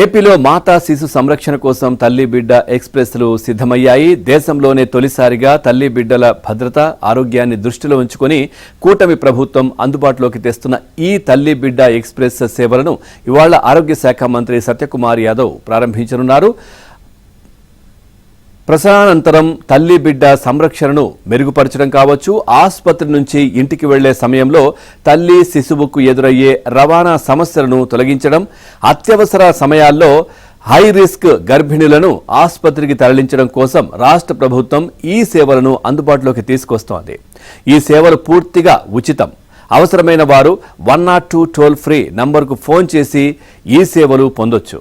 ఏపీలో మాతా శిశు సంరక్షణ కోసం తల్లి బిడ్డ ఎక్స్‌ప్రెస్లు సిద్ధమయ్యాయి. దేశంలోనే తొలిసారిగా తల్లి బిడ్డల భద్రత, ఆరోగ్యాన్ని దృష్టిలో ఉంచుకొని కూటమి ప్రభుత్వం అందుబాటులోకి తెస్తున్న ఈ తల్లి బిడ్డ ఎక్స్‌ప్రెస్ సేవలను ఇవాళ ఆరోగ్య శాఖ మంత్రి సత్యకుమార్ యాదవ్ ప్రారంభించనున్నారు. ప్రసవానంతరం తల్లి బిడ్డ సంరక్షణను మెరుగుపరచడం కావచ్చు, ఆసుపత్రి నుంచి ఇంటికి వెళ్లే సమయంలో తల్లి శిశువుకు ఎదురయ్యే రవాణా సమస్యలను తొలగించడం, అత్యవసర సమయాల్లో హై రిస్క్ గర్భిణులను ఆసుపత్రికి తరలించడం కోసం రాష్ట్ర ప్రభుత్వం ఈ సేవలను అందుబాటులోకి తీసుకొస్తోంది. ఈ సేవలు పూర్తిగా ఉచితం. అవసరమైన వారు 102 టోల్ ఫ్రీ నంబర్కు ఫోన్ చేసి ఈ సేవలు పొందొచ్చు.